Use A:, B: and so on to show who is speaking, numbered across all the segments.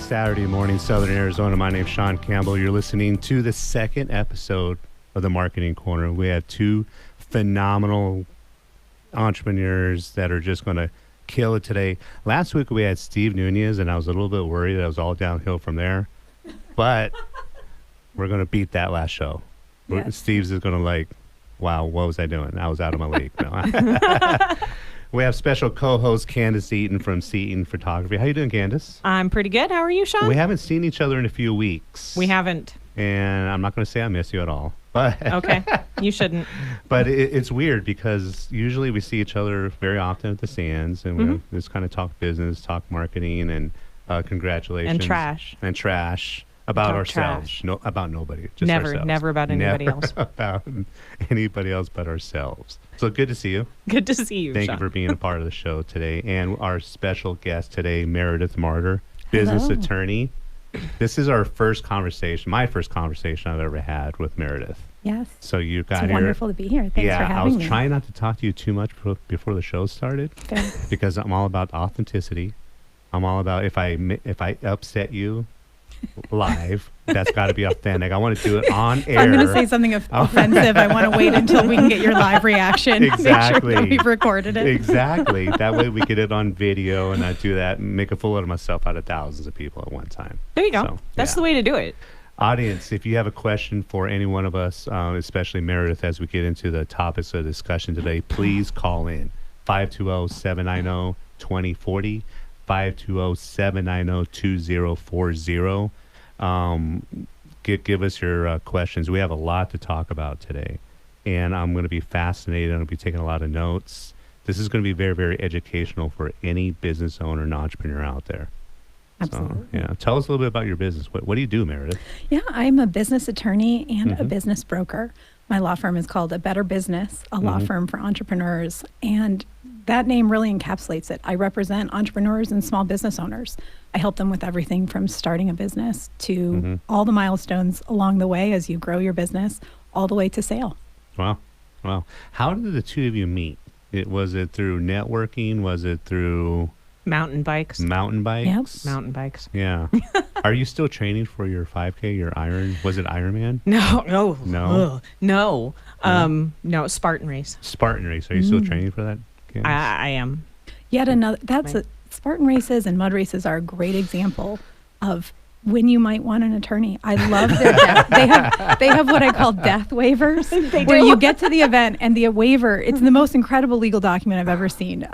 A: Saturday morning, Southern Arizona. My name's Shawn Campbell. You're listening to the second episode of the Marketing Corner. We have two phenomenal entrepreneurs that are just going to kill it today. Last week we had Steve Nunez, and I was a little bit worried that it was all downhill from there. But we're going to beat that last show. Yes. Steve's is going to like, wow, what was I doing? I was out of my league. No. We have special co-host Candice Eaton from Eaton Photography. How you doing, Candice?
B: I'm pretty good. How are you, Shawn?
A: We haven't seen each other in a few weeks.
B: We haven't.
A: And I'm not going to say I miss you at all. But
B: okay, you shouldn't.
A: But it's weird because usually we see each other very often at the Sands, and we just kind of talk business, talk marketing, and congratulations.
B: And trash.
A: About ourselves. Trash. No, about nobody. Just ourselves.
B: Never about anybody else.
A: About anybody else but ourselves. So good to see you.
B: Good to see you,
A: Thank
B: Shawn.
A: you for being a part of the show today. And our special guest today, Meredith Marder, business attorney. This is our first conversation, my first conversation I've ever had with Meredith.
C: Yes.
A: So you got here.
C: It's wonderful to be here. Thanks for having me.
A: I was trying not to talk to you too much before the show started.
C: Fair.
A: Because I'm all about authenticity. I'm all about if I upset you live, that's got to be authentic. I want to do it on air.
C: If I'm going to say something offensive, I want to wait until we can get your live reaction.
A: Exactly.
C: Make sure that we've recorded it.
A: Exactly. That way we get it on video and not do that and make a fool of myself out of thousands of people at one time.
B: There you go. So, that's the way to do it.
A: Audience, if you have a question for any one of us, especially Meredith, as we get into the topics of discussion today, please call in 520-790-2040. 520-790-2040. Give us your questions. We have a lot to talk about today, and I'm going to be fascinated. I'm going to be taking a lot of notes. This is going to be very, very educational for any business owner and entrepreneur out there.
C: Absolutely.
A: So, yeah. Tell us a little bit about your business. What do you do, Meredith?
C: Yeah, I'm a business attorney and a business broker. My law firm is called A Better Business, a law firm for entrepreneurs, and that name really encapsulates it. I represent entrepreneurs and small business owners. I help them with everything from starting a business to all the milestones along the way as you grow your business, all the way to sale.
A: Wow. How did the two of you meet? Was it through networking? Was it through...
B: Mountain bikes.
C: Yep.
B: Mountain bikes.
A: Yeah. Are you still training for your 5K, your Iron? Was it Ironman?
B: No.
A: No,
B: Spartan race.
A: Spartan race. Are you still training for that?
B: I am.
C: Yet another. Spartan races and mud races are a great example of when you might want an attorney. I love their death. They have what I call death waivers, where you get to the event and the waiver. It's the most incredible legal document I've ever seen.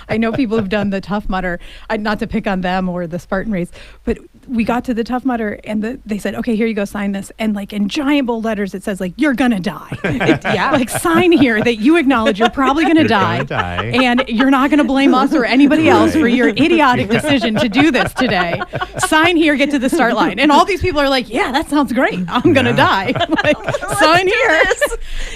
C: I know people who've done the Tough Mudder, not to pick on them or the Spartan race, but we got to the Tough Mudder and they said, okay, here you go, sign this. And like in giant bold letters, it says like, you're going to die. Like sign here that you acknowledge you're probably going to die. And you're not going to blame us or anybody else for your idiotic decision to do this today. Sign here, get to the start line. And all these people are like, yeah, that sounds great. I'm going to die. Like, sign here.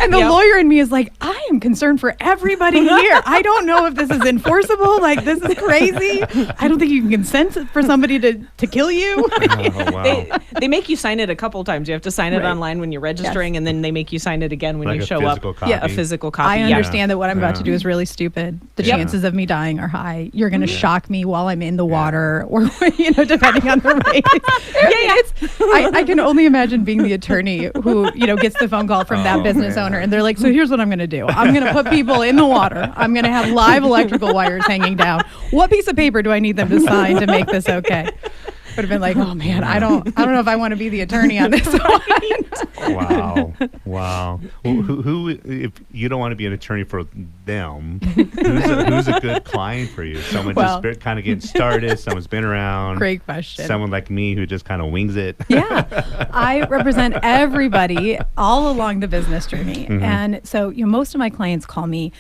C: And the lawyer in me is like, I am concerned for everybody here. I don't know if this is enforceable. Like, this is crazy. I don't think you can consent for somebody to kill you.
A: Oh, wow.
B: They make you sign it a couple times. You have to sign it online when you're registering, and then they make you sign it again when you show up.
A: Yeah,
B: a physical copy.
C: I understand that what I'm about to do is really stupid. The chances of me dying are high. You're going to shock me while I'm in the water, or depending on the race. I can only imagine being the attorney who gets the phone call from that business owner, and they're like, so here's what I'm going to do. I'm going to put people in the water. I'm going to have live electrical wires hanging down. What piece of paper do I need them to sign to make this okay? Would have been like, oh man, I don't know if I want to be the attorney on this one.
A: Wow. Well, who if you don't want to be an attorney for them, who's a good client for you? Someone just kind of getting started, someone's been around.
C: Great question.
A: Someone like me who just kind of wings it.
C: Yeah. I represent everybody all along the business journey. And so, most of my clients call me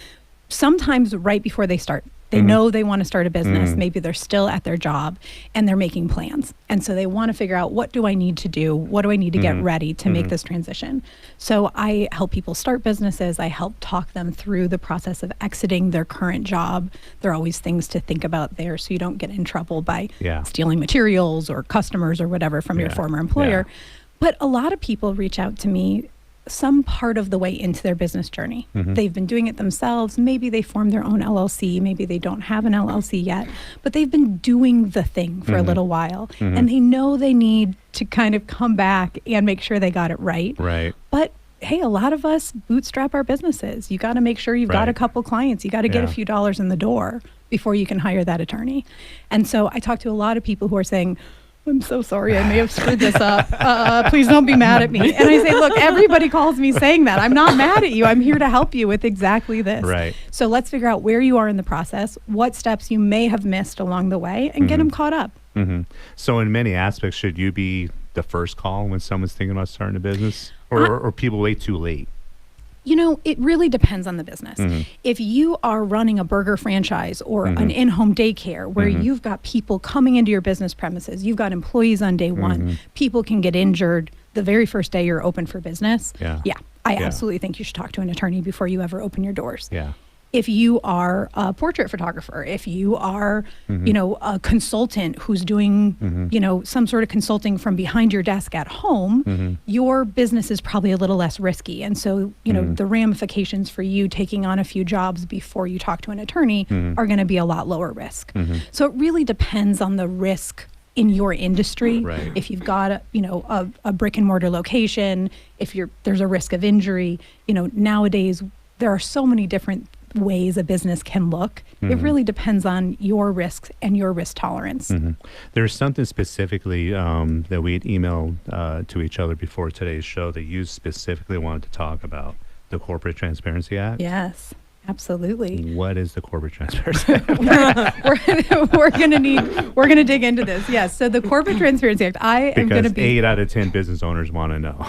C: sometimes right before they start. They know they want to start a business. Maybe they're still at their job and they're making plans. And so they want to figure out, what do I need to do? What do I need to get ready to make this transition? So I help people start businesses. I help talk them through the process of exiting their current job. There are always things to think about there so you don't get in trouble by stealing materials or customers or whatever from your former employer. But a lot of people reach out to me some part of the way into their business journey. They've been doing it themselves. Maybe they formed their own LLC. Maybe they don't have an LLC yet, but they've been doing the thing for a little while, and they know they need to kind of come back and make sure they got it right.
A: Right.
C: But hey, a lot of us bootstrap our businesses. You got to make sure you've got a couple clients. You got to get a few dollars in the door before you can hire that attorney. And so I talk to a lot of people who are saying, I'm so sorry, I may have screwed this up. Please don't be mad at me. And I say, look, everybody calls me saying that. I'm not mad at you. I'm here to help you with exactly this.
A: Right.
C: So let's figure out where you are in the process, what steps you may have missed along the way, and get them caught up.
A: So in many aspects, should you be the first call when someone's thinking about starting a business? Or people wait too late?
C: You know, it really depends on the business. If you are running a burger franchise or an in-home daycare where you've got people coming into your business premises, you've got employees on day one, people can get injured the very first day you're open for business. I absolutely think you should talk to an attorney before you ever open your doors. If you are a portrait photographer, if you are, you know, a consultant who's doing, you know, some sort of consulting from behind your desk at home, your business is probably a little less risky. And so, you know, the ramifications for you taking on a few jobs before you talk to an attorney are going to be a lot lower risk. So it really depends on the risk in your industry. If you've got a, you know, a brick and mortar location, if there's a risk of injury, you know, nowadays there are so many different ways a business can look. It really depends on your risks and your risk tolerance.
A: There's something specifically that we had emailed to each other before today's show that you specifically wanted to talk about, the Corporate Transparency Act.
C: Yes, absolutely.
A: What is the Corporate Transparency Act?
C: we're going to dig into this. Yes. So the Corporate Transparency Act, am going to be
A: 8 out of 10 business owners want to know.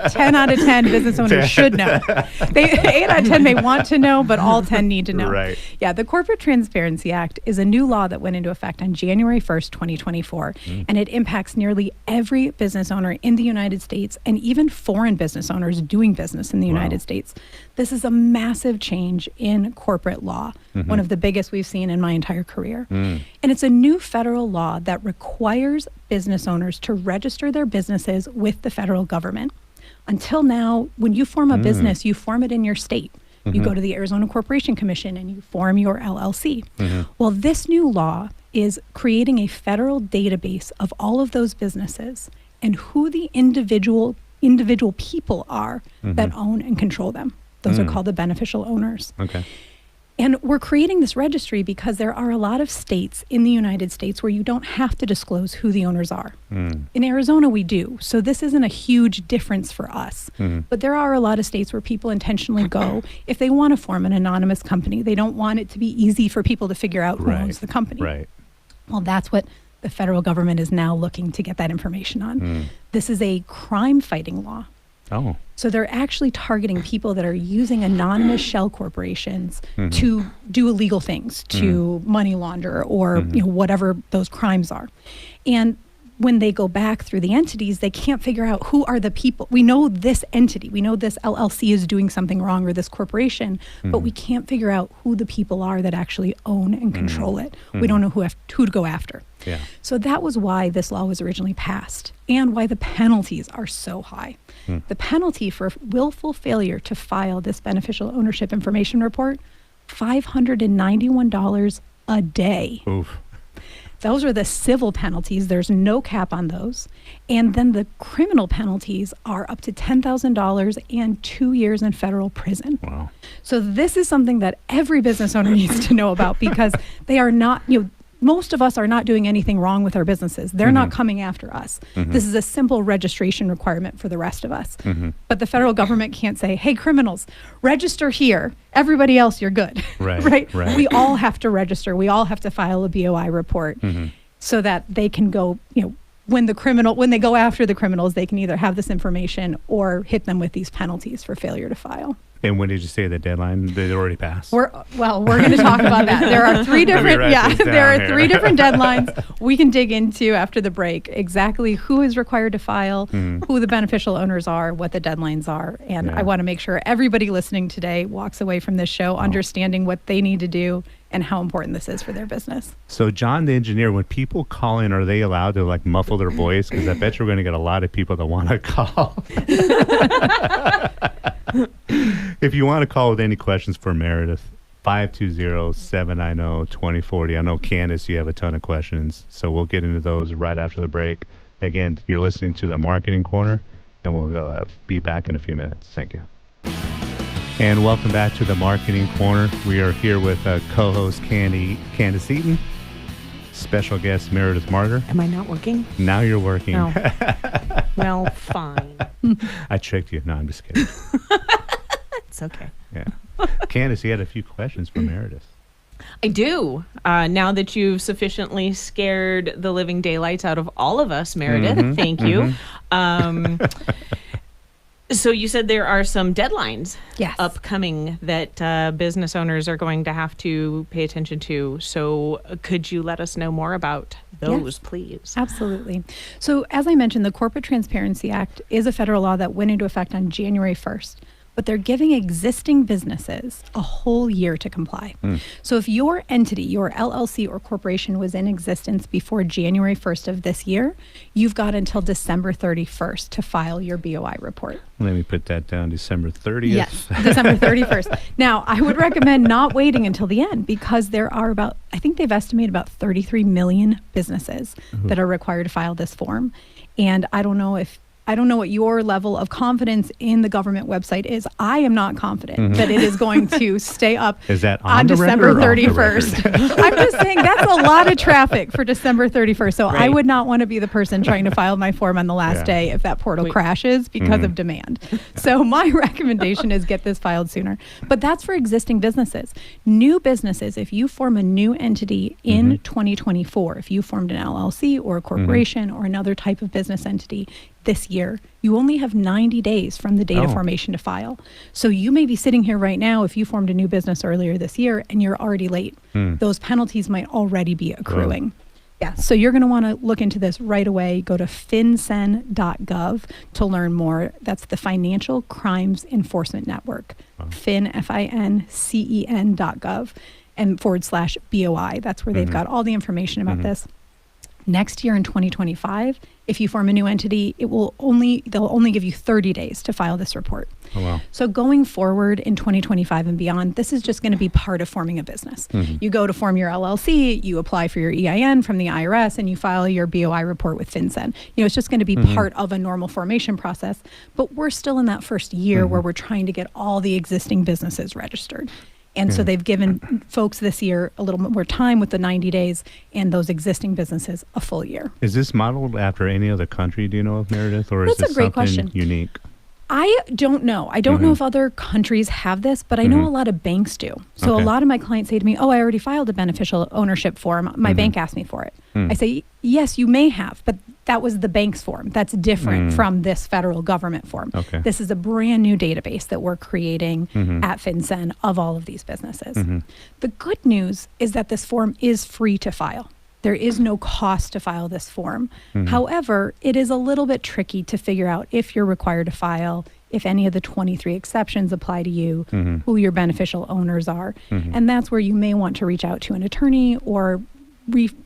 C: 10 out of 10 business owners should know. 8 out of 10 may want to know, but all 10 need to know.
A: Right.
C: Yeah. The Corporate Transparency Act is a new law that went into effect on January 1st, 2024, and it impacts nearly every business owner in the United States and even foreign business owners doing business in the United States. This is a massive change in corporate law, one of the biggest we've seen in my entire career. And it's a new federal law that requires business owners to register their businesses with the federal government. Until now, when you form a business, you form it in your state. You go to the Arizona Corporation Commission and you form your LLC. Well, this new law is creating a federal database of all of those businesses and who the individual people are that own and control them. Those are called the beneficial owners.
A: Okay.
C: And we're creating this registry because there are a lot of states in the United States where you don't have to disclose who the owners are. In Arizona, we do. So this isn't a huge difference for us. But there are a lot of states where people intentionally go, if they want to form an anonymous company, they don't want it to be easy for people to figure out who owns the company. Well, that's what the federal government is now looking to get that information on. This is a crime-fighting law. So they're actually targeting people that are using anonymous shell corporations to do illegal things, to money launder or you know, whatever those crimes are. And when they go back through the entities, they can't figure out who are the people. We know this entity, we know this LLC is doing something wrong or this corporation, but we can't figure out who the people are that actually own and control it. We don't know who to go after. So that was why this law was originally passed and why the penalties are so high. The penalty for willful failure to file this beneficial ownership information report, $591 a day. Those are the civil penalties. There's no cap on those. And then the criminal penalties are up to $10,000 and 2 years in federal prison. So this is something that every business owner needs to know about because they are not, you know, most of us are not doing anything wrong with our businesses. They're not coming after us. This is a simple registration requirement for the rest of us. But the federal government can't say, hey, criminals, register here. Everybody else, you're good. Right? We all have to register. We all have to file a BOI report so that they can go, you know, when they go after the criminals, they can either have this information or hit them with these penalties for failure to file.
A: And when did you say the deadline? They already passed?
C: We're going to talk about that. There are three different, three different deadlines we can dig into after the break. Exactly who is required to file, who the beneficial owners are, what the deadlines are. And I want to make sure everybody listening today walks away from this show understanding what they need to do and how important this is for their business.
A: So John, the engineer, when people call in, are they allowed to like muffle their voice? Because I bet you're going to get a lot of people that want to call. If you want to call with any questions for Meredith, 520-790-2040. I know, Candice, you have a ton of questions, so we'll get into those right after the break. Again, you're listening to the Marketing Corner, and we'll be back in a few minutes. Thank you. And welcome back to the Marketing Corner. We are here with co-host Candice Eaton, special guest Meredith Marder.
B: Am I not working?
A: Now you're working.
B: No. Well, fine.
A: I tricked you. No, I'm just kidding.
B: It's okay.
A: Yeah. Candice, you had a few questions for Meredith.
B: I do. Now that you've sufficiently scared the living daylights out of all of us, Meredith, thank you. So you said there are some deadlines upcoming that business owners are going to have to pay attention to. So could you let us know more about those, please?
C: Absolutely. So as I mentioned, the Corporate Transparency Act is a federal law that went into effect on January 1st. But they're giving existing businesses a whole year to comply. So if your entity, your LLC or corporation was in existence before January 1st of this year, you've got until December 31st to file your BOI report.
A: Let me put that down, December 30th.
C: Yes, December 31st. Now, I would recommend not waiting until the end because there are I think they've estimated about 33 million businesses that are required to file this form. And I don't know what your level of confidence in the government website is. I am not confident that it is going to stay up
A: is that
C: on December 31st. I'm just saying that's a lot of traffic for December 31st. So I would not want to be the person trying to file my form on the last day if that portal crashes because of demand. So my recommendation is get this filed sooner. But that's for existing businesses. New businesses, if you form a new entity in 2024, if you formed an LLC or a corporation or another type of business entity this year, you only have 90 days from the date of formation to file. So you may be sitting here right now if you formed a new business earlier this year and you're already late. Those penalties might already be accruing. Yeah, so you're going to want to look into this right away. Go to fincen.gov to learn more. That's the Financial Crimes Enforcement Network. FINCEN.gov and /BOI. That's where they've got all the information about this. Next year in 2025, if you form a new entity, they'll only give you 30 days to file this report.
A: Oh, wow.
C: So going forward in 2025 and beyond, this is just going to be part of forming a business. You go to form your LLC, you apply for your EIN from the IRS, and you file your BOI report with FinCEN. It's just going to be part of a normal formation process. But we're still in that first year where we're trying to get all the existing businesses registered. And so they've given folks this year a little bit more time with the 90 days and those existing businesses a full year.
A: Is this modeled after any other country, do you know of, Meredith? Or
C: That's
A: is this
C: a great
A: something
C: question.
A: Unique?
C: I don't know. I don't know if other countries have this, but I know a lot of banks do. So a lot of my clients say to me, I already filed a beneficial ownership form. My bank asked me for it. I say, yes, you may have, but that was the bank's form. That's different from this federal government form. This is a brand new database that we're creating at FinCEN of all of these businesses. The good news is that this form is free to file. There is no cost to file this form. However, it is a little bit tricky to figure out if you're required to file, if any of the 23 exceptions apply to you, who your beneficial owners are. And that's where you may want to reach out to an attorney or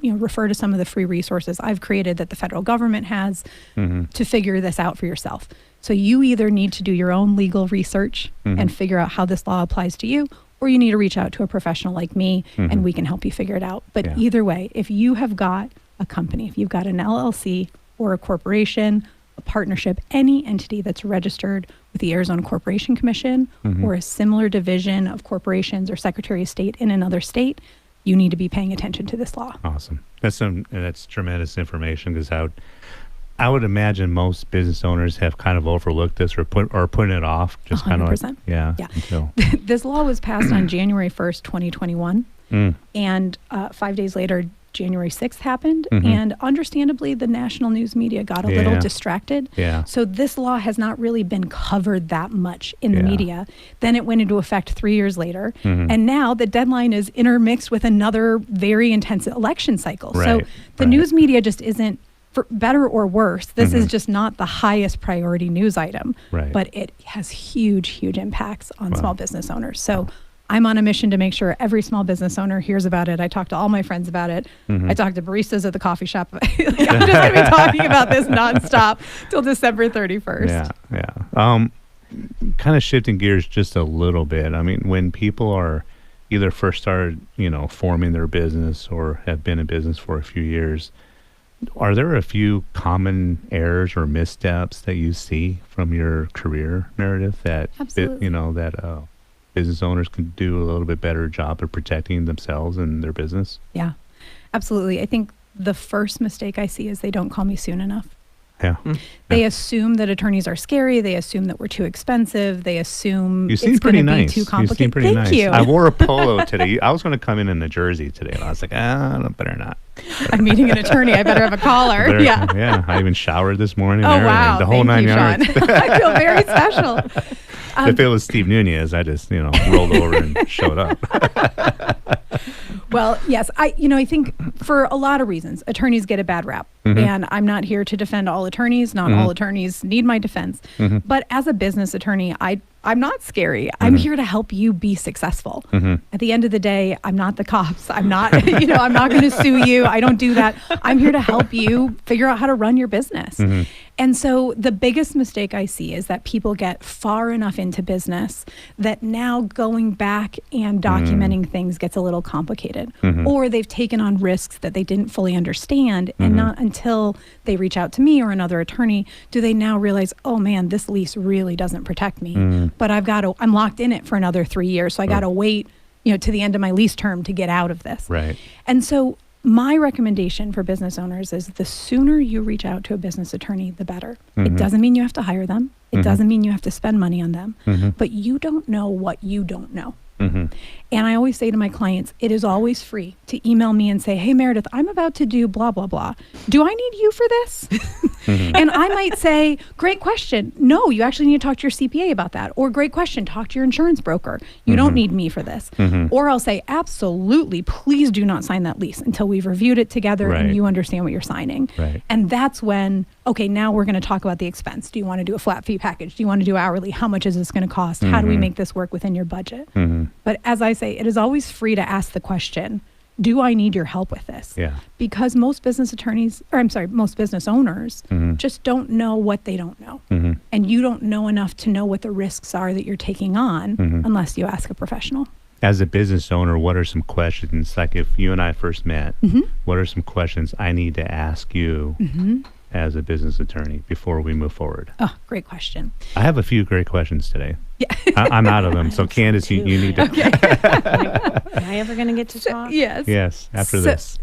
C: refer to some of the free resources I've created that the federal government has to figure this out for yourself. So you either need to do your own legal research and figure out how this law applies to you, or you need to reach out to a professional like me and we can help you figure it out. But either way, if you have got a company, if you've got an LLC or a corporation, a partnership, any entity that's registered with the Arizona Corporation Commission or a similar division of corporations or Secretary of State in another state, you need to be paying attention to this law.
A: Awesome. That's tremendous information because I would imagine most business owners have kind of overlooked this or putting it off. Just 100%. Kind of like, yeah.
C: This law was passed on January 1st, 2021. And 5 days later, January 6th happened. And understandably, the national news media got a little distracted. So this law has not really been covered that much in the media. Then it went into effect 3 years later. And now the deadline is intermixed with another very intense election cycle. So the news media just isn't, for better or worse, this is just not the highest priority news item. But it has huge, huge impacts on small business owners. So I'm on a mission to make sure every small business owner hears about it. I talk to all my friends about it. I talk to baristas at the coffee shop. I'm just going to be talking about this nonstop till December 31st.
A: Yeah. Kind of shifting gears just a little bit. I mean, when people are either first started, forming their business or have been in business for a few years, are there a few common errors or missteps that you see from your career, Meredith, that business owners can do a little bit better job of protecting themselves and their business?
C: Yeah, absolutely. I think the first mistake I see is they don't call me soon enough.
A: Yeah.
C: They assume that attorneys are scary. They assume that we're too expensive. They assume
A: it's going to be too complicated. You seem pretty nice.
C: You.
A: I wore a polo today. I was going to come in a jersey today, and I was like, better not.
C: I'm meeting an attorney. I better have a collar.
A: Yeah. I even showered this morning.
C: Oh, wow.
A: The whole 9 yards.
C: I feel very special.
A: If it was Steve Nunez, I just, rolled over and showed up.
C: Well, yes, I think for a lot of reasons, attorneys get a bad rap. And I'm not here to defend all attorneys. Not all attorneys need my defense. But as a business attorney, I'm not scary. I'm here to help you be successful. At the end of the day, I'm not the cops. I'm not, I'm not going to sue you. I don't do that. I'm here to help you figure out how to run your business. And so the biggest mistake I see is that people get far enough into business that now going back and documenting things gets a little complicated. Or they've taken on risks that they didn't fully understand. And not until they reach out to me or another attorney do they now realize, oh man, this lease really doesn't protect me. But I'm locked in it for another 3 years. So I got to wait, to the end of my lease term to get out of this.
A: Right.
C: And so my recommendation for business owners is the sooner you reach out to a business attorney, the better. It doesn't mean you have to hire them. It doesn't mean you have to spend money on them. But you don't know what you don't know. And I always say to my clients, it is always free to email me and say, hey, Meredith, I'm about to do blah, blah, blah. Do I need you for this? And I might say, great question. No, you actually need to talk to your CPA about that. Or great question, talk to your insurance broker. You don't need me for this. Or I'll say, absolutely, please do not sign that lease until we've reviewed it together and you understand what you're signing. And that's when, okay, now we're going to talk about the expense. Do you want to do a flat fee package? Do you want to do hourly? How much is this going to cost? How do we make this work within your budget? But as I say, it is always free to ask the question, do I need your help with this?
A: Yeah.
C: Because most business owners just don't know what they don't know. And you don't know enough to know what the risks are that you're taking on unless you ask a professional.
A: As a business owner, what are some questions, like if you and I first met, what are some questions I need to ask you as a business attorney before we move forward?
C: Oh, great question.
A: I have a few great questions today.
C: Yeah.
A: I'm out of them. So Candice, you need to.
B: Okay. Am I ever going to get to talk?
C: Yes.
A: Yes, after this.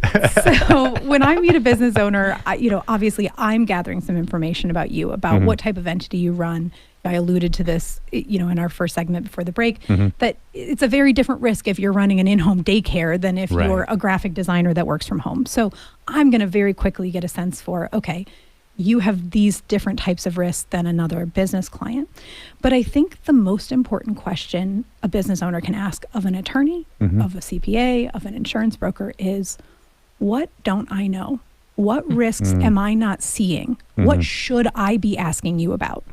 C: So when I meet a business owner, obviously I'm gathering some information about you, about what type of entity you run. I alluded to this, in our first segment before the break, that it's a very different risk if you're running an in-home daycare than if you're a graphic designer that works from home. So I'm going to very quickly get a sense for, okay, you have these different types of risks than another business client. But I think the most important question a business owner can ask of an attorney, of a CPA, of an insurance broker is, what don't I know? What risks am I not seeing? What should I be asking you about?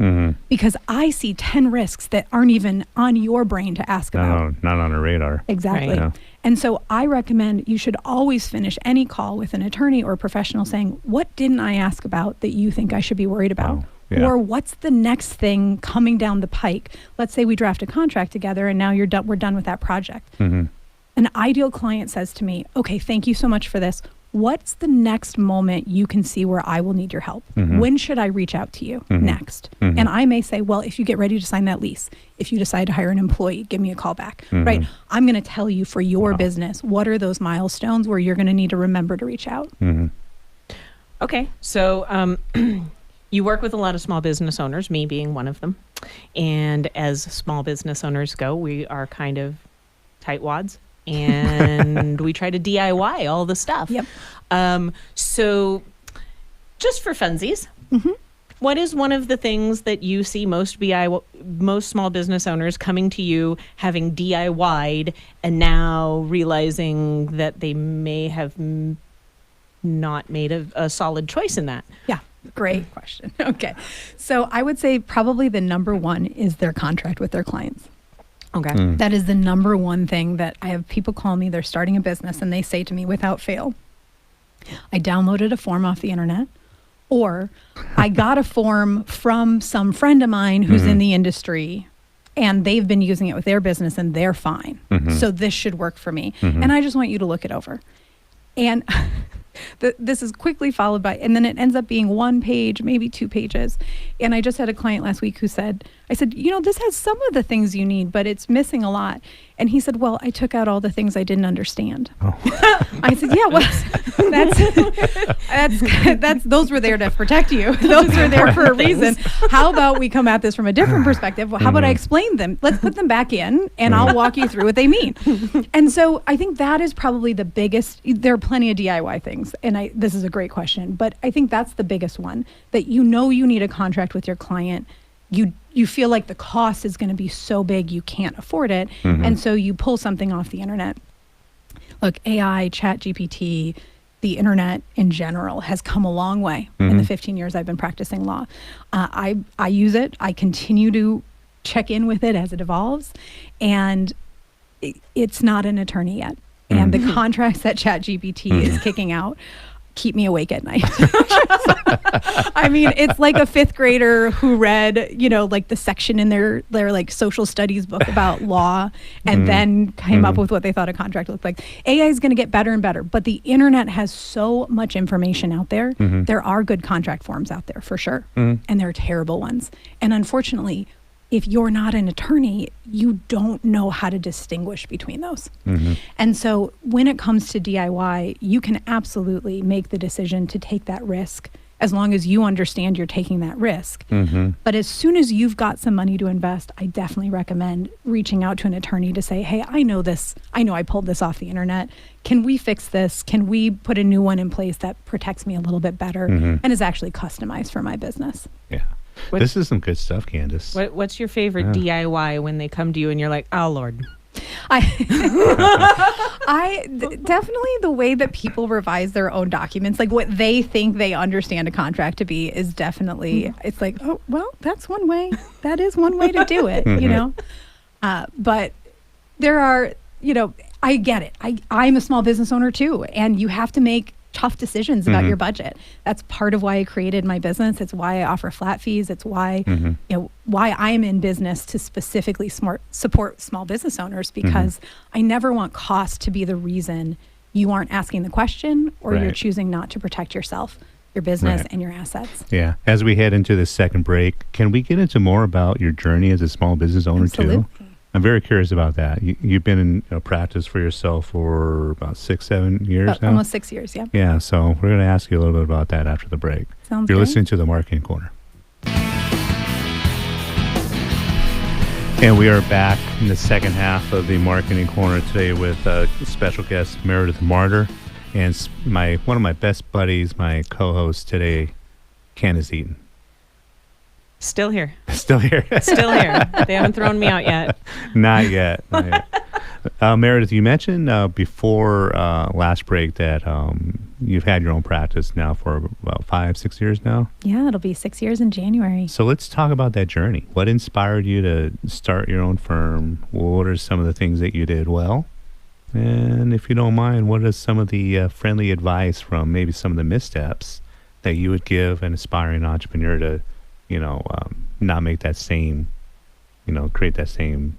C: Because I see 10 risks that aren't even on your brain to ask about.
A: No, not on a radar.
C: Exactly.
A: Right. Yeah.
C: And so I recommend you should always finish any call with an attorney or a professional saying, what didn't I ask about that you think I should be worried about?
A: Yeah.
C: Or what's the next thing coming down the pike? Let's say we draft a contract together and now we're done with that project. An ideal client says to me, okay, thank you so much for this. What's the next moment you can see where I will need your help? When should I reach out to you next? And I may say, well, if you get ready to sign that lease, if you decide to hire an employee, give me a call back, right? I'm going to tell you for your business, what are those milestones where you're going to need to remember to reach out?
B: Okay. So you work with a lot of small business owners, me being one of them. And as small business owners go, we are kind of tightwads. And we try to DIY all the stuff.
C: Yep.
B: So just for funsies, what is one of the things that you see most small business owners coming to you having DIY'd and now realizing that they may have not made a solid choice in that?
C: Yeah. Great question. Okay. So I would say probably the number one is their contract with their clients.
B: Okay.
C: That is the number one thing that I have people call me. They're starting a business and they say to me without fail, I downloaded a form off the internet, or I got a form from some friend of mine who's in the industry and they've been using it with their business and they're fine. So this should work for me. And I just want you to look it over. And this is quickly followed by, and then it ends up being 1 page, maybe 2 pages. And I just had a client last week who said, I said, this has some of the things you need, but it's missing a lot. And he said, well, I took out all the things I didn't understand. Oh. I said, yeah, well, that's those were there to protect you. Those were there for a reason. How about we come at this from a different perspective? Well, how about I explain them? Let's put them back in and I'll walk you through what they mean. And so I think that is probably the biggest. There are plenty of DIY things. And this is a great question, but I think that's the biggest one, that you need a contract with your client. You feel like the cost is going to be so big you can't afford it. And so you pull something off the internet. Look, AI, ChatGPT, the internet in general has come a long way in the 15 years I've been practicing law. I use it. I continue to check in with it as it evolves. And it's not an attorney yet. And the contracts that ChatGPT is kicking out keep me awake at night. I mean, it's like a 5th grader who read, like the section in their like social studies book about law and then came up with what they thought a contract looked like. AI is going to get better and better, but the internet has so much information out there. There are good contract forms out there for sure. And there are terrible ones. And unfortunately, if you're not an attorney, you don't know how to distinguish between those. And so when it comes to DIY, you can absolutely make the decision to take that risk as long as you understand you're taking that risk. But as soon as you've got some money to invest, I definitely recommend reaching out to an attorney to say, hey, I know this. I know I pulled this off the internet. Can we fix this? Can we put a new one in place that protects me a little bit better and is actually customized for my business?
A: Yeah. This is some good stuff, Candice.
B: What's your favorite DIY when they come to you and you're like, oh, Lord?
C: Definitely the way that people revise their own documents, like what they think they understand a contract to be is definitely, it's like, oh, well, that's one way. That is one way to do it, But there are, I get it. I'm a small business owner too, and you have to make tough decisions about your budget. That's part of why I created my business. It's why I offer flat fees. It's why, why I'm in business to specifically support small business owners, because I never want cost to be the reason you aren't asking the question or you're choosing not to protect yourself, your business, and your assets.
A: Yeah. As we head into the second break, can we get into more about your journey as a small business owner too? I'm very curious about that. You've been in practice for yourself for about 6-7 years now?
C: Almost 6 years, yeah.
A: Yeah, so we're going to ask you a little bit about that after the break.
C: Sounds
A: You're
C: great.
A: listening to The Marketing Corner. And we are back in the second half of The Marketing Corner today with special guest Meredith Marder and one of my best buddies, my co-host today, Candice Eaton.
B: Still here.
A: Still here.
B: Still here. They haven't thrown me out yet.
A: Not yet. Meredith, you mentioned before last break that you've had your own practice now for about 5-6 years now.
C: Yeah, it'll be 6 years in January.
A: So let's talk about that journey. What inspired you to start your own firm? What are some of the things that you did well? And if you don't mind, what is some of the friendly advice from maybe some of the missteps that you would give an aspiring entrepreneur to not make that same, create that same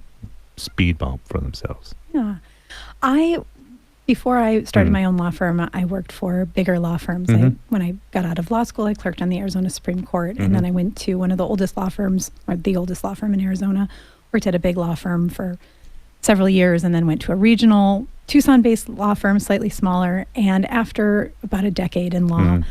A: speed bump for themselves?
C: Yeah. Before I started my own law firm, I worked for bigger law firms. When I got out of law school, I clerked on the Arizona Supreme Court, and then I went to one of the oldest law firms, or the oldest law firm in Arizona, worked at a big law firm for several years, and then went to a regional Tucson-based law firm, slightly smaller. And after about a decade in law,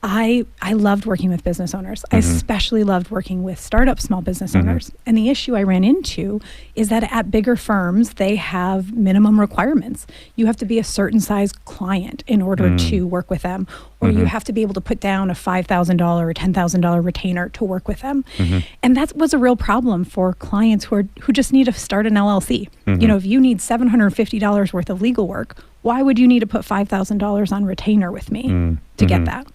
C: I loved working with business owners. I especially loved working with startup small business owners. And the issue I ran into is that at bigger firms, they have minimum requirements. You have to be a certain size client in order to work with them, or you have to be able to put down a $5,000 or $10,000 retainer to work with them. And that was a real problem for clients who just need to start an LLC. If you need $750 worth of legal work, why would you need to put $5,000 on retainer with me to get that?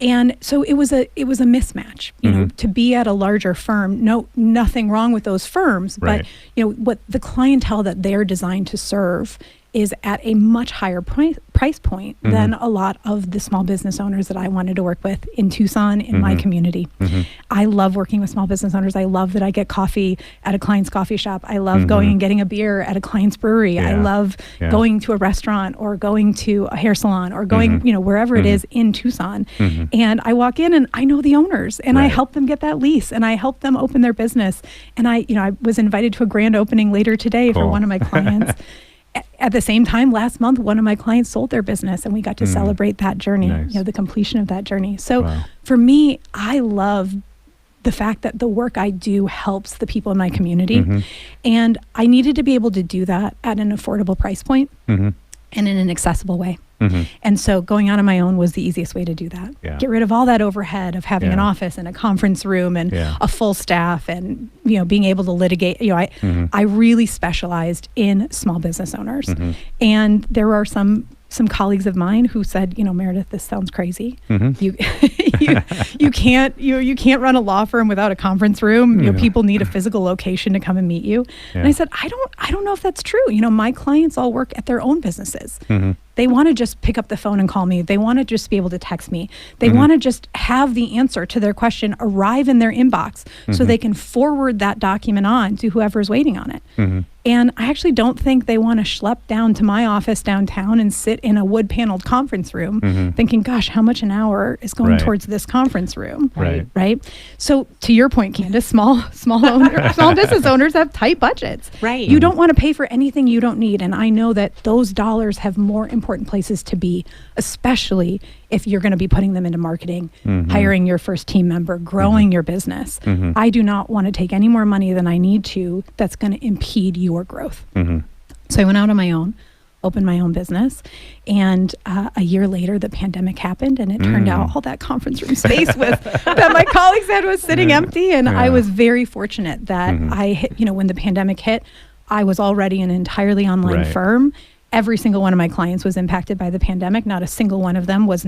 C: And so it was a mismatch, you know, to be at a larger firm. Nothing wrong with those firms, but you know what, the clientele that they're designed to serve is at a much higher price point than a lot of the small business owners that I wanted to work with in Tucson, in my community. I love working with small business owners. I love that I get coffee at a client's coffee shop. I love going and getting a beer at a client's brewery. I love going to a restaurant or going to a hair salon or going, you know, wherever it is in Tucson. And I walk in and I know the owners and I help them get that lease and I help them open their business. And I was invited to a grand opening later today for one of my clients. At the same time, last month, one of my clients sold their business and we got to celebrate that journey, you know, the completion of that journey. So for me, I love the fact that the work I do helps the people in my community. And I needed to be able to do that at an affordable price point and in an accessible way. And so going out on my own was the easiest way to do that. Get rid of all that overhead of having an office and a conference room and a full staff and, you know, being able to litigate. You know, I really specialized in small business owners. And there are some colleagues of mine who said, you know, Meredith, this sounds crazy. You can't run a law firm without a conference room. You know, people need a physical location to come and meet you. And I said, I don't know if that's true. You know, my clients all work at their own businesses. They want to just pick up the phone and call me. They want to just be able to text me. They want to just have the answer to their question arrive in their inbox so they can forward that document on to whoever's waiting on it. And I actually don't think they want to schlep down to my office downtown and sit in a wood paneled conference room thinking, gosh, how much an hour is going towards this conference room? Right. So to your point, Candice, small business owners have tight budgets. You don't want to pay for anything you don't need. And I know that those dollars have more important places to be, especially if you're going to be putting them into marketing, hiring your first team member, growing your business. I do not want to take any more money than I need to that's going to impede your growth. So I went out on my own, opened my own business, and a year later the pandemic happened and it turned out all that conference room space that my colleagues had was sitting empty. And I was very fortunate that I hit, you know, when the pandemic hit, I was already an entirely online firm. Every single one of my clients was impacted by the pandemic. Not a single one of them did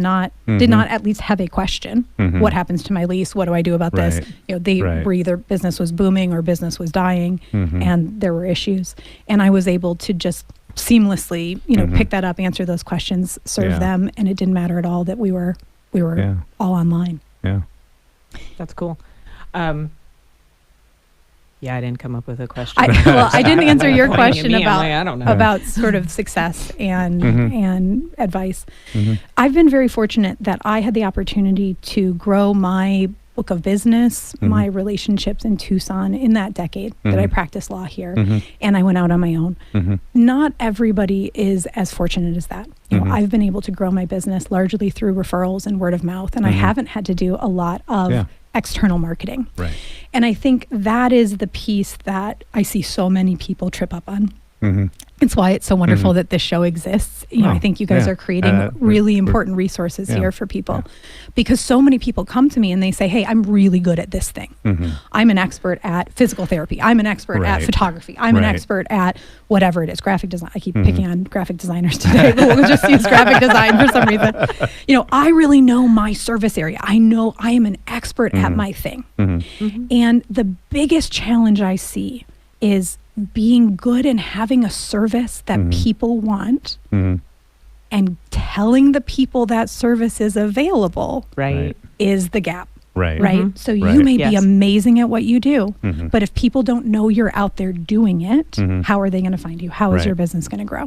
C: not at least have a question. What happens to my lease? What do I do about this? You know, they were either business was booming or business was dying, and there were issues. And I was able to just seamlessly, you know, pick that up, answer those questions, serve them, and it didn't matter at all that we were all online.
B: That's cool. I didn't come up with a question.
C: I didn't answer your question
B: I don't know.
C: about sort of success and advice. I've been very fortunate that I had the opportunity to grow my book of business, my relationships in Tucson in that decade that I practiced law here, and I went out on my own. Not everybody is as fortunate as that. You know, I've been able to grow my business largely through referrals and word of mouth, and I haven't had to do a lot of external marketing. And I think that is the piece that I see so many people trip up on. It's why it's so wonderful that this show exists. You know, I think you guys are creating really important resources here for people because so many people come to me and they say, hey, I'm really good at this thing. I'm an expert at physical therapy. I'm an expert at photography. I'm an expert at whatever it is, graphic design. I keep picking on graphic designers today, but we'll just use graphic design for some reason. You know, I really know my service area. I know I am an expert at my thing. And the biggest challenge I see is being good and having a service that people want and telling the people that service is available is the gap. So you may be amazing at what you do, but if people don't know you're out there doing it, how are they going to find you? How is your business going to grow?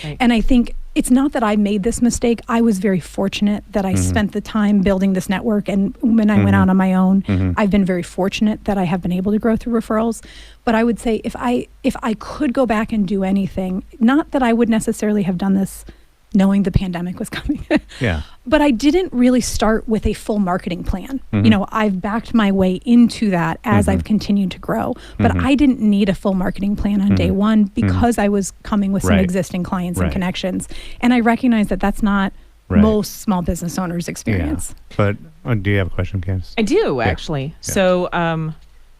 C: And I think it's not that I made this mistake. I was very fortunate that I spent the time building this network. And when I went out on my own, I've been very fortunate that I have been able to grow through referrals. But I would say if I could go back and do anything, not that I would necessarily have done this knowing the pandemic was coming. But I didn't really start with a full marketing plan. You know, I've backed my way into that as I've continued to grow. But I didn't need a full marketing plan on day one because I was coming with some existing clients and connections. And I recognize that that's not most small business owners' experience.
A: But do you have a question, Candice? I
B: do, actually. So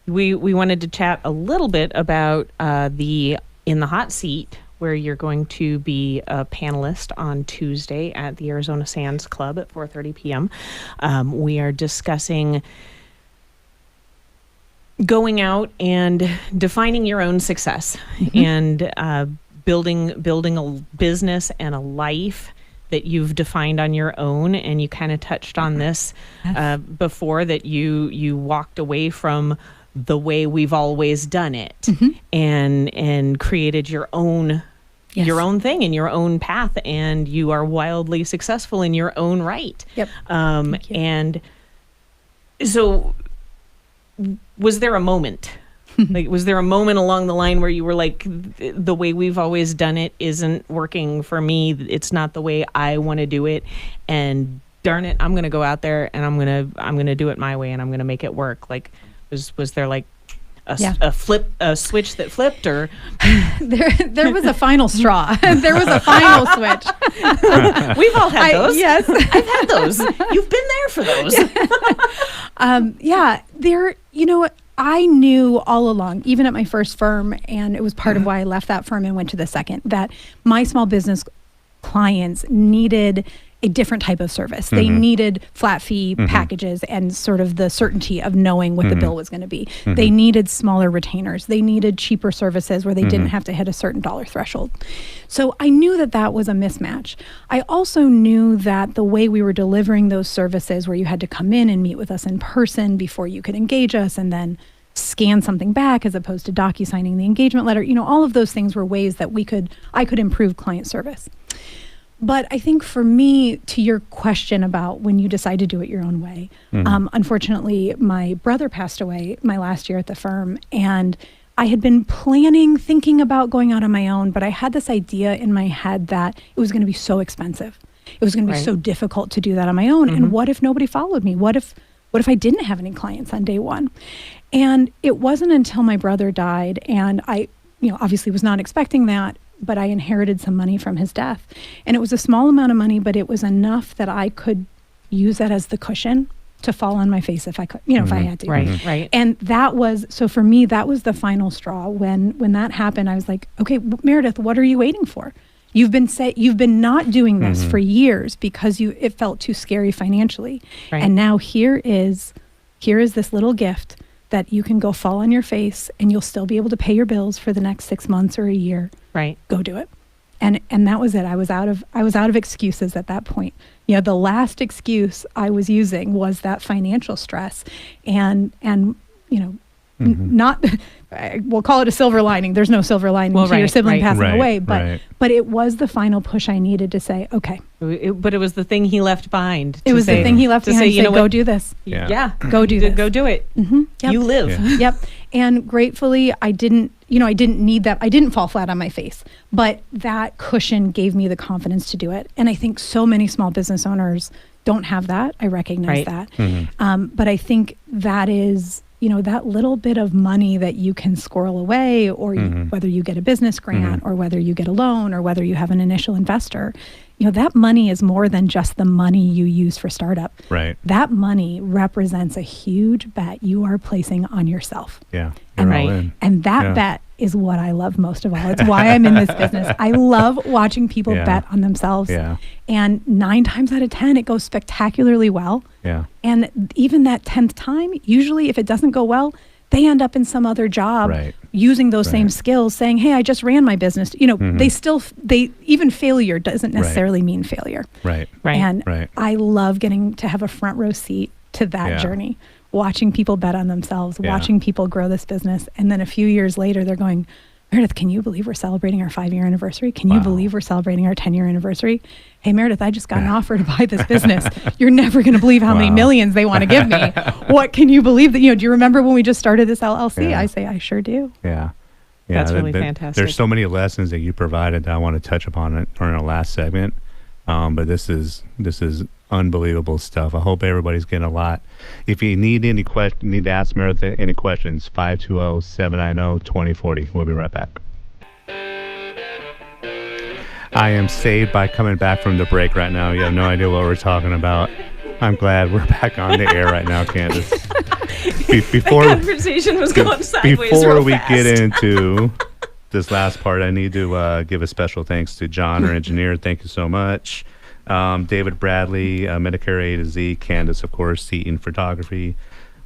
B: we wanted to chat a little bit about the In the Hot Seat where you're going to be a panelist on Tuesday at the Arizona Sands Club at 4:30 p.m. We are discussing going out and defining your own success and building a business and a life that you've defined on your own. And you kind of touched on this before, that you walked away from the way we've always done it and created your own thing and your own path, and you are wildly successful in your own right.
C: Yep.
B: And so was there a moment? Like, was there a moment along the line where you were like, the way we've always done it isn't working for me. It's not the way I want to do it. And darn it, I'm going to go out there and I'm going to do it my way, and I'm going to make it work. Like, was there like a switch that flipped, or
C: there was a final straw. There was a final switch.
B: We've all had those.
C: Yes.
B: I've had those. You've been there for those.
C: I knew all along, even at my first firm, and it was part of why I left that firm and went to the second, that my small business clients needed a different type of service. They needed flat fee packages and sort of the certainty of knowing what the bill was going to be. They needed smaller retainers. They needed cheaper services where they didn't have to hit a certain dollar threshold. So I knew that that was a mismatch. I also knew that the way we were delivering those services, where you had to come in and meet with us in person before you could engage us, and then scan something back as opposed to docu-signing the engagement letter, all of those things were ways that I could improve client service. But I think for me, to your question about when you decide to do it your own way, unfortunately, my brother passed away my last year at the firm, and I had been thinking about going out on my own, but I had this idea in my head that it was going to be so expensive. It was going to be so difficult to do that on my own. And what if nobody followed me? What if I didn't have any clients on day one? And it wasn't until my brother died, and I, obviously was not expecting that, but I inherited some money from his death. And it was a small amount of money, but it was enough that I could use that as the cushion to fall on my face if I could, if I had to.
B: Right.
C: And so for me, that was the final straw. When that happened, I was like, okay, Meredith, what are you waiting for? You've been not doing this for years because it felt too scary financially. Right. And now here is this little gift that you can go fall on your face, and you'll still be able to pay your bills for the next 6 months or a year. Right. Go do it. And that was it. I was out of excuses at that point. The last excuse I was using was that financial stress, and not, we'll call it a silver lining. There's no silver lining to your sibling passing away, but it was the final push I needed to say, okay.
B: But it was the thing he left behind.
C: It was the thing he left behind to say, go do this.
B: Yeah.
C: Go do this.
B: Go do it.
C: Yep.
B: You live.
C: Yeah. Yep. And gratefully, I didn't need that. I didn't fall flat on my face, but that cushion gave me the confidence to do it. And I think so many small business owners don't have that. I recognize that. But I think that is, that little bit of money that you can squirrel away, or whether you get a business grant or whether you get a loan or whether you have an initial investor, that money is more than just the money you use for startup.
A: Right.
C: That money represents a huge bet you are placing on yourself.
A: Yeah.
C: And that bet is what I love most of all. It's why I'm in this business. I love watching people bet on themselves. Yeah. And 9 times out of 10, it goes spectacularly well. Yeah. And even that 10th time, usually if it doesn't go well, they end up in some other job using those same skills, saying, hey, I just ran my business. Even failure doesn't necessarily mean failure. Right. And I love getting to have a front row seat to that journey, watching people bet on themselves, watching people grow this business. And then a few years later, they're going, Meredith, can you believe we're celebrating our 5-year anniversary? Can you believe we're celebrating our 10-year anniversary? Hey, Meredith, I just got an offer to buy this business. You're never going to believe how many millions they want to give me. What can you believe that, do you remember when we just started this LLC? I say, I sure do.
A: Yeah.
B: That's really fantastic.
A: There's so many lessons that you provided that I want to touch upon it during our last segment. But this is unbelievable stuff. I hope everybody's getting a lot. If you need need to ask Meredith any questions, 520-790-2040. We'll be right back. I am saved by coming back from the break right now. You have no idea what we're talking about. I'm glad we're back on the air right now, Candice.
B: Before the conversation was going sideways
A: before
B: real
A: we
B: fast.
A: get into this last part, I need to give a special thanks to John, our engineer. Thank you so much. David Bradley, Medicare A to Z, Candice, of course, Eaton Photography.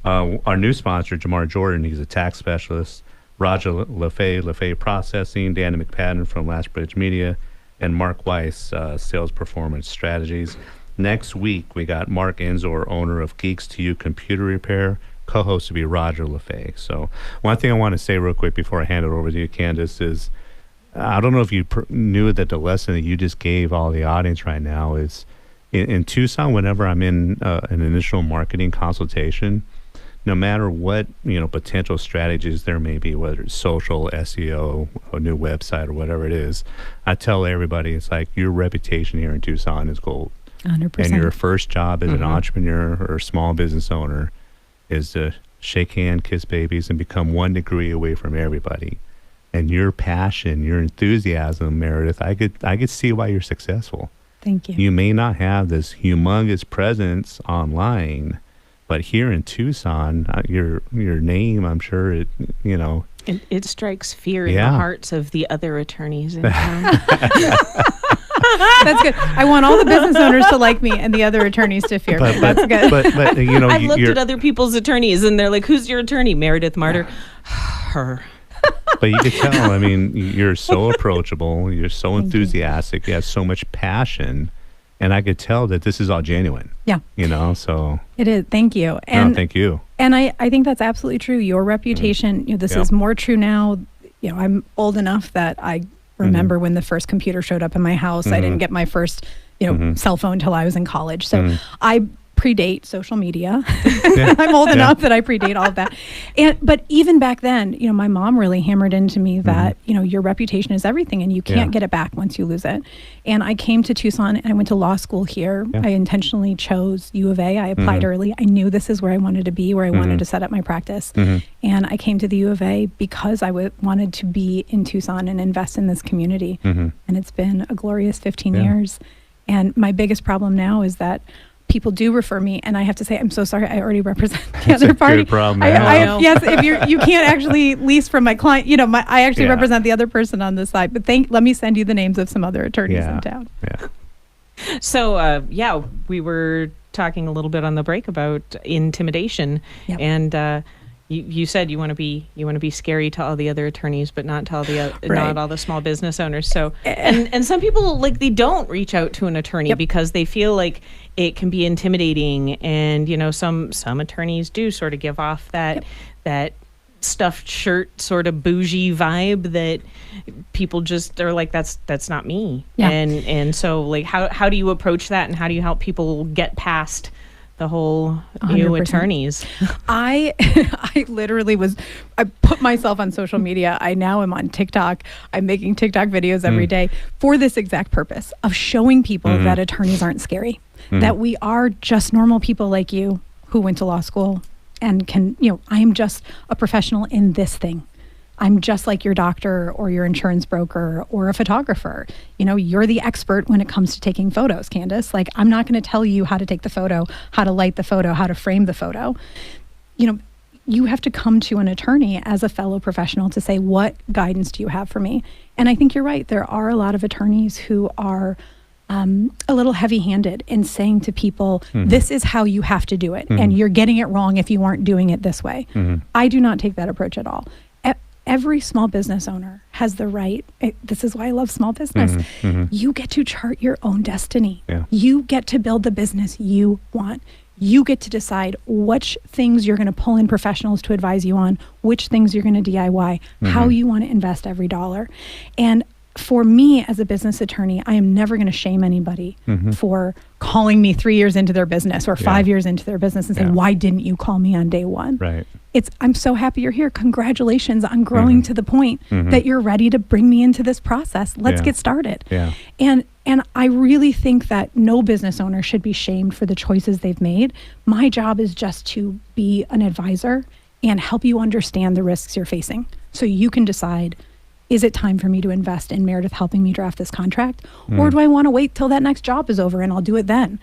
A: Our new sponsor, Jamar Jordan, he's a tax specialist. Roger LaFaye Processing, Danny McPadden from Last Bridge Media, and Mark Weiss, Sales Performance Strategies. Next week, we got Mark Enzor, owner of Geeks to You Computer Repair. Co-host to be Roger LaFaye. So one thing I want to say real quick before I hand it over to you, Candice, is I don't know if you knew that the lesson that you just gave all the audience right now is in Tucson, whenever I'm in an initial marketing consultation, no matter what, potential strategies there may be, whether it's social, SEO, a new website, or whatever it is, I tell everybody, it's like your reputation here in Tucson is gold.
C: 100%.
A: And your first job as an entrepreneur or small business owner is to shake hands, kiss babies, and become 1 degree away from everybody. And your passion, your enthusiasm, Meredith, I could see why you're successful.
C: Thank you.
A: You may not have this humongous presence online, but here in Tucson, your name, I'm sure
B: it strikes fear in the hearts of the other attorneys in town.
C: That's good. I want all the business owners to like me and the other attorneys to fear me. That's good.
A: But
B: I've looked at other people's attorneys and they're like, "Who's your attorney?" Meredith Marder. Her.
A: But you can tell, you're so approachable, you're so enthusiastic, you have so much passion, and I could tell that this is all genuine.
C: Yeah.
A: So.
C: It is. Thank you.
A: And thank you.
C: And I think that's absolutely true. Your reputation, this is more true now. I'm old enough that I remember when the first computer showed up in my house. I didn't get my first, cell phone till I was in college. So I predate social media. I'm old enough that I predate all of that. But even back then, my mom really hammered into me that, your reputation is everything and you can't get it back once you lose it. And I came to Tucson and I went to law school here. I intentionally chose U of A. I applied early. I knew this is where I wanted to be, where I wanted to set up my practice. And I came to the U of A because I wanted to be in Tucson and invest in this community. And it's been a glorious 15 years. And my biggest problem now is that people do refer me, and I have to say, I'm so sorry, I already represent the other party.
A: Good problem.
C: Yes, if you can't actually lease from my client, I actually represent the other person on this side. But let me send you the names of some other attorneys in town.
A: Yeah.
B: So, we were talking a little bit on the break about intimidation, and you said you want to be scary to all the other attorneys, but not to all not all the small business owners. So, and some people they don't reach out to an attorney because they feel like it can be intimidating, and some attorneys do sort of give off that stuffed shirt sort of bougie vibe that people just are like, that's not me. And so how do you approach that, and how do you help people get past the whole new
C: 100%.
B: Attorneys?
C: I literally I put myself on social media. I now am on TikTok. I'm making TikTok videos every day for this exact purpose of showing people that attorneys aren't scary, that we are just normal people like you who went to law school and can, I am just a professional in this thing. I'm just like your doctor or your insurance broker or a photographer. You're the expert when it comes to taking photos, Candice. I'm not going to tell you how to take the photo, how to light the photo, how to frame the photo. You have to come to an attorney as a fellow professional to say, what guidance do you have for me? And I think you're right. There are a lot of attorneys who are a little heavy-handed in saying to people, this is how you have to do it. And you're getting it wrong if you aren't doing it this way. I do not take that approach at all. Every small business owner has the right. This is why I love small business. You get to chart your own destiny. You get to build the business you want. You get to decide which things you're going to pull in professionals to advise you on, which things you're going to DIY, how you want to invest every dollar. And for me as a business attorney, I am never going to shame anybody for calling me 3 years into their business or 5 years into their business and saying, why didn't you call me on day one?
A: Right.
C: I'm so happy you're here. Congratulations on growing to the point that you're ready to bring me into this process. Let's get started.
A: Yeah.
C: And I really think that no business owner should be shamed for the choices they've made. My job is just to be an advisor and help you understand the risks you're facing so you can decide, is it time for me to invest in Meredith helping me draft this contract? Or do I want to wait till that next job is over and I'll do it then?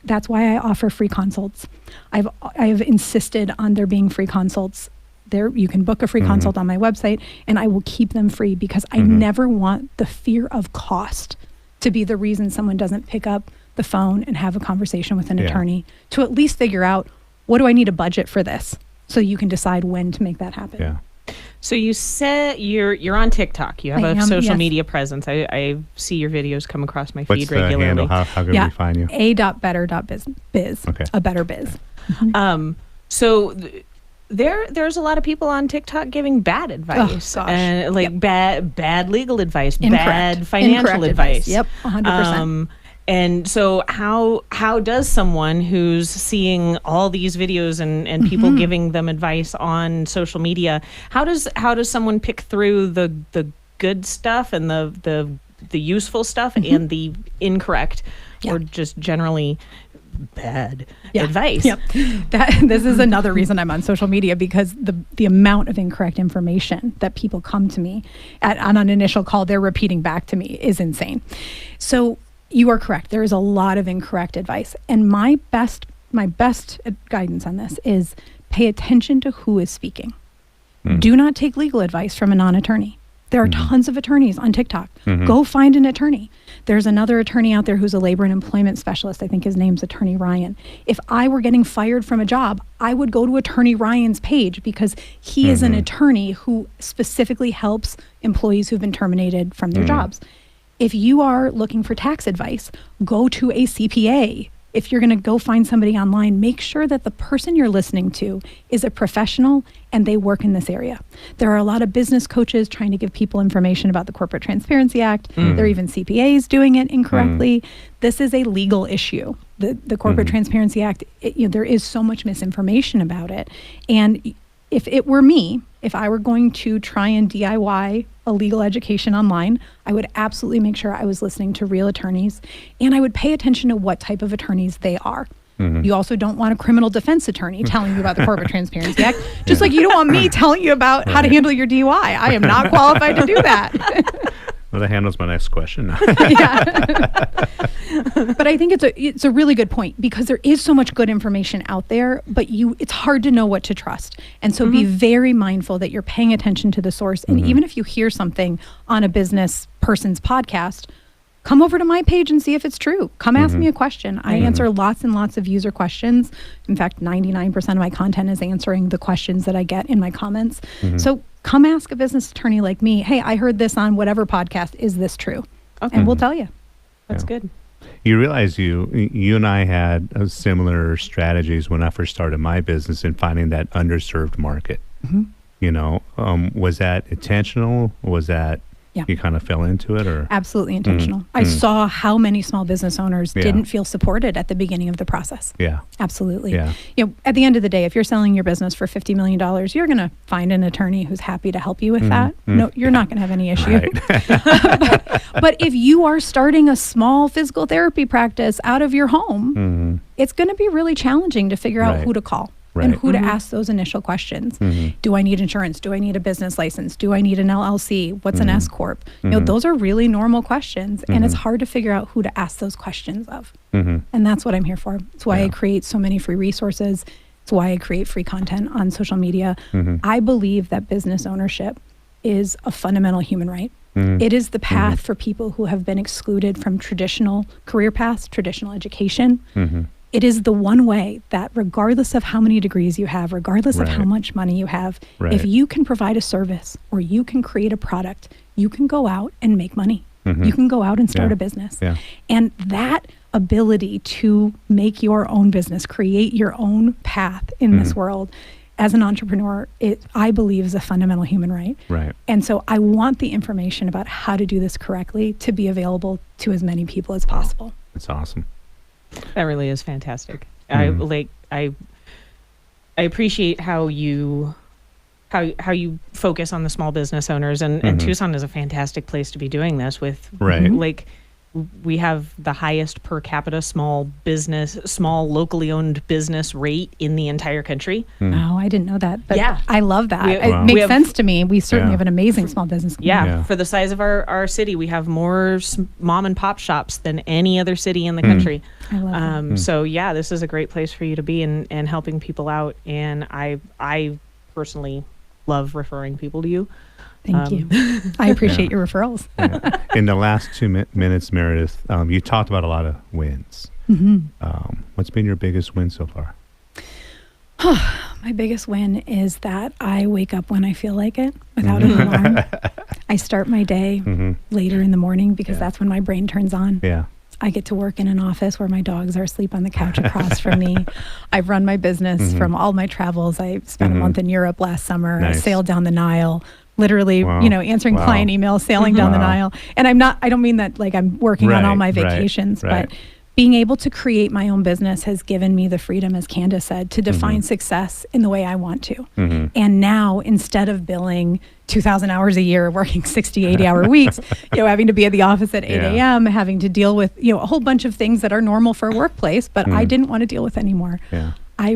C: That's why I offer free consults. I have insisted on there being free consults there, you can book a free consult on my website, and I will keep them free because I never want the fear of cost to be the reason someone doesn't pick up the phone and have a conversation with an attorney, to at least figure out, what do I need a budget for this? So you can decide when to make that happen.
A: Yeah.
B: So you said you're on TikTok. You have a social media presence. I see your videos come across my feed regularly.
A: Handle? How can we find you?
C: a.better.biz.
A: Okay.
C: A better biz.
B: So there's a lot of people on TikTok giving bad advice, and bad legal advice, bad financial advice.
C: Yep, 100%.
B: And so how does someone who's seeing all these videos and people giving them advice on social media, how does someone pick through the good stuff and the useful stuff and the incorrect or just generally bad advice?
C: Yep. This is another reason I'm on social media, because the amount of incorrect information that people come to me on an initial call, they're repeating back to me, is insane. So you are correct. There is a lot of incorrect advice. And my best guidance on this is pay attention to who is speaking. Do not take legal advice from a non-attorney. There are tons of attorneys on TikTok. Go find an attorney. There's another attorney out there who's a labor and employment specialist. I think his name's Attorney Ryan. If I were getting fired from a job, I would go to Attorney Ryan's page, because he is an attorney who specifically helps employees who've been terminated from their jobs. If you are looking for tax advice, go to a CPA. If you're going to go find somebody online, make sure that the person you're listening to is a professional and they work in this area. There are a lot of business coaches trying to give people information about the Corporate Transparency Act. There are even CPAs doing it incorrectly. This is a legal issue. The Corporate Transparency Act, there is so much misinformation about it. And if it were me, if I were going to try and DIY a legal education online, I would absolutely make sure I was listening to real attorneys, and I would pay attention to what type of attorneys they are. You also don't want a criminal defense attorney telling you about the Corporate Transparency Act, just like you don't want me telling you about how to handle your DUI. I am not qualified to do that.
A: Well, that handles my next question.
C: But I think it's a really good point, because there is so much good information out there, but it's hard to know what to trust. And so be very mindful that you're paying attention to the source. And even if you hear something on a business person's podcast, come over to my page and see if it's true. Come ask me a question. I answer lots and lots of user questions. In fact, 99% of my content is answering the questions that I get in my comments. So come ask a business attorney like me, hey, I heard this on whatever podcast. Is this true? Okay. And we'll tell you.
B: That's good.
A: You realize you and I had similar strategies when I first started my business in finding that underserved market. Was that intentional? Was that you kind of fell into it, or?
C: Absolutely intentional. I saw how many small business owners didn't feel supported at the beginning of the process. Yeah. Absolutely. Yeah. At the end of the day, if you're selling your business for $50 million, you're going to find an attorney who's happy to help you with that. No, you're not going to have any issue. Right. but if you are starting a small physical therapy practice out of your home, it's going to be really challenging to figure out who to call. And who to ask those initial questions. Do I need insurance? Do I need a business license? Do I need an LLC? What's an S Corp? Those are really normal questions, and it's hard to figure out who to ask those questions of. And that's what I'm here for. It's why I create so many free resources. It's why I create free content on social media. I believe that business ownership is a fundamental human right. It is the path for people who have been excluded from traditional career paths, traditional education. It is the one way that, regardless of how many degrees you have, regardless of how much money you have, if you can provide a service or you can create a product, you can go out and make money. You can go out and start a business. And that ability to make your own business, create your own path in this world, as an entrepreneur, I believe is a fundamental human right. And so I want the information about how to do this correctly to be available to as many people as possible.
A: That's awesome.
B: That really is fantastic. I appreciate how you focus on the small business owners, and Tucson is a fantastic place to be doing this with. We have the highest per capita small locally owned business rate in the entire country.
C: Oh, I didn't know that. But I love that. It makes sense to me. We certainly have an amazing small business community.
B: For the size of our city, we have more mom and pop shops than any other city in the country.
C: I love that.
B: So this is a great place for you to be and helping people out. And I personally love referring people to you.
C: Thank you. I appreciate your referrals.
A: Yeah. In the last 2 minutes, Meredith, you talked about a lot of wins. What's been your biggest win so far?
C: My biggest win is that I wake up when I feel like it without an alarm. I start my day later in the morning because that's when my brain turns on.
A: Yeah.
C: I get to work in an office where my dogs are asleep on the couch across from me. I've run my business from all my travels. I spent a month in Europe last summer.
A: Nice.
C: I sailed down the Nile, literally, answering client emails, sailing down the Nile. And I don't mean that like I'm working on all my vacations, but being able to create my own business has given me the freedom, as Candice said, to define success in the way I want to. And now, instead of billing 2,000 hours a year, working 60, 80-hour weeks, having to be at the office at 8 a.m., having to deal with, a whole bunch of things that are normal for a workplace, but I didn't want to deal with anymore.
A: Yeah.
C: I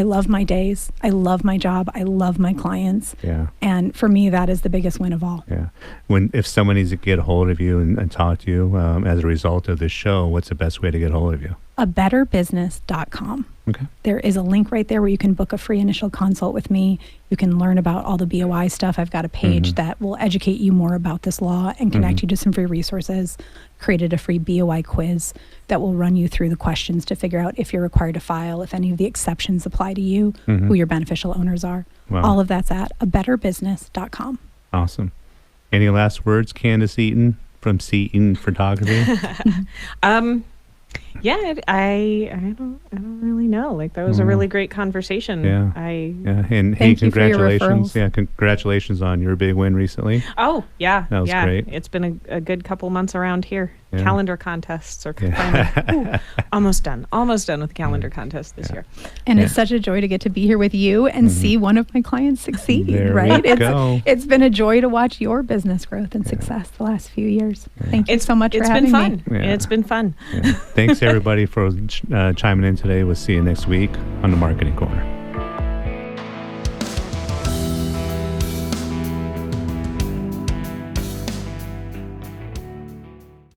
C: love my days. I love my job. I love my clients.
A: Yeah.
C: And for me, that is the biggest win of all.
A: Yeah. If someone needs to get a hold of you and talk to you as a result of this show, what's the best way to get a hold of you? abetterbusiness.com. Okay.
C: There is a link right there where you can book a free initial consult with me. You can learn about all the BOI stuff. I've got a page that will educate you more about this law and connect you to some free resources. Created a free BOI quiz that will run you through the questions to figure out if you're required to file, if any of the exceptions apply to you, who your beneficial owners are.
A: Wow.
C: All of that's at abetterbusiness.com.
A: Awesome. Any last words, Candice Eaton from Eaton Photography?
B: Yeah, I don't really know. Like, that was a really great conversation.
A: Yeah. And hey,
C: Thank you for your
A: congratulations.
C: referrals.
A: Yeah, congratulations on your big win recently.
B: Oh, yeah.
A: That was great.
B: It's been a good couple months around here.
A: Yeah.
B: Calendar contests are finally almost done with the calendar contest this year.
C: And it's such a joy to get to be here with you and see one of my clients succeed,
A: There
C: right?
A: we go.
C: It's been a joy to watch your business growth and success the last few years. Thank you so much for having me.
A: Yeah.
B: It's been fun.
A: Yeah. Thanks, everybody, for chiming in today. We'll see you next week on the Marketing Corner.